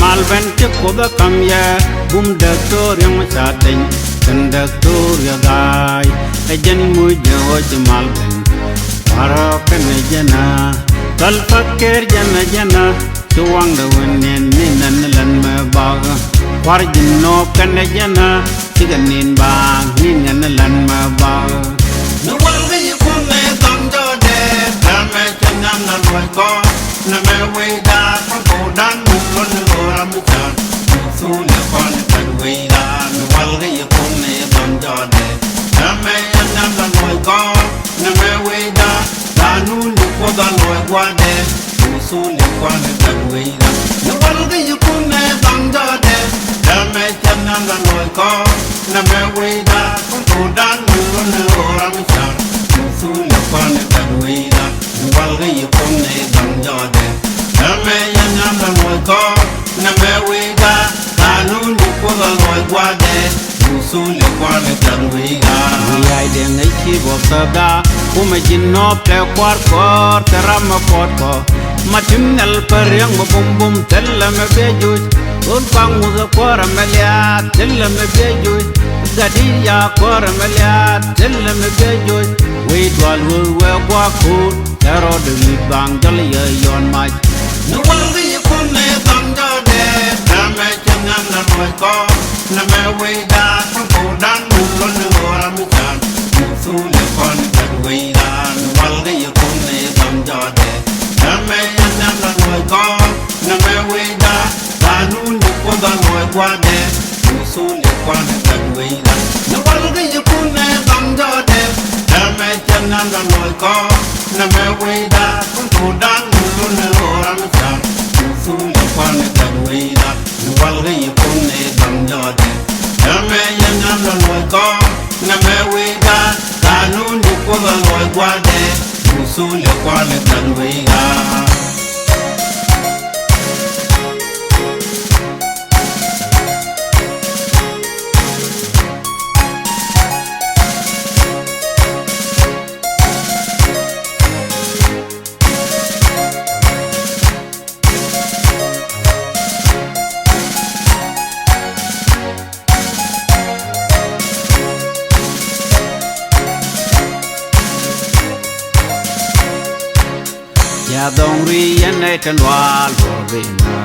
Malven kuoth kamya bum doctor yang chating kan doctor ya gai ejen mujo malven para kan jana kal fakir jana tuang dawan ninan lan ma ba warjin no kan jana tiganin bang ninan lan ma ba no walga yukune tamjo de dame chanam na loy ko na me we da ko dan lon lo ram chan su le kon kan we da no walga yukune tamjo de dame chanam na loy ko na me we da nu ni ko da loy kwa de su le kon kan we da no walga yukune tamjo de dame chanam na loy ko na me we da ko dan lon lo ram chan su le kon kan we da no walga yukune tamjo de dame chanam na loy ko na me we da nu ni ko da loy kwa de su le kon kan we da ai de ngai chi bo sa da kuma jinno pe kwar kor taram pot ko matim nal per yang bum bum tella me beju un pang mu za kor melia tella me beju gadi ya kor melia tella me beju we dwal we kwa ku tero de mi bang dal ye yon mai no walga yukune tamjo de dame chanam na loy ko na me we da ko dan lon lo ram chan su le kon kan we da no walga yukune tamjo de dame chanam na loy ko na me we da nu ni ko da loy kwa de su le kon kan we da no walga yukune tamjo de dame chanam na loy ko na me we da ko dan lon lo ram chan su le kon kan we da no walga yukune tamjo de dame chanam na loy ko na me we da nu ni ko da loy kwa de su le kon kan we da ya dong ri yan nei tan wal for bina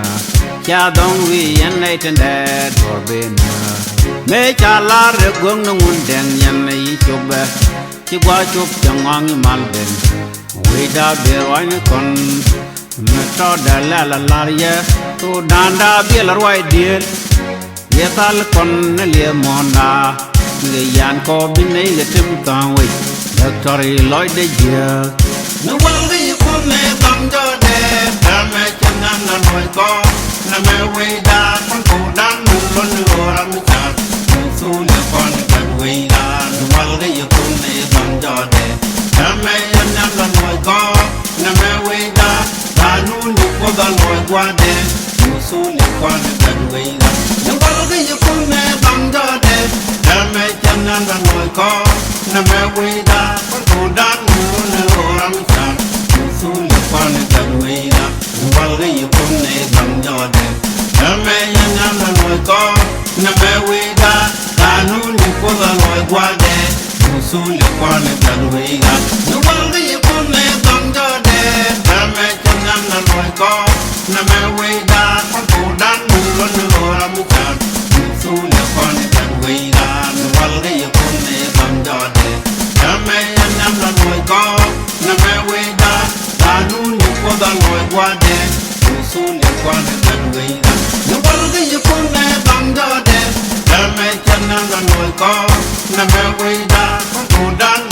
ya dong ri yan nei tan dead for bina me cha la re gong ngun den yan nei chobe chi gwa chop chang ang mal ben we da be roi ne kon me to da la ya to danda be la roi diel ye tal kon ne le monda le yan ko bin nei le tim kan we doctor loy de je no walga yukune tamjo de dame chanam na loy ko na me we da ko dan lon lo ram chan su le kon kan we da no walga yukune tamjo de dame chanam na loy ko na me we da nu ni ko da loy kwa de su le kon kan we da no walga yukune tamjo de dame chanam na loy ko na me we da ko dan lon lo ram chan su le kon kan we da no walga yukune tamjo de dame chanam na loy ko na me we da nu ni ko da loy kwa de su le kon kan we da no walga yukune tamjo de dame chanam na loy ko na me we da ko dan lon lo ram chan su le kon nuôi qua đêm su liên quan đến gần người ta những con cái như con này bằng cho đêm cha mẹ chân nam là nuôi con nằm mẹ quay đa con thủ đan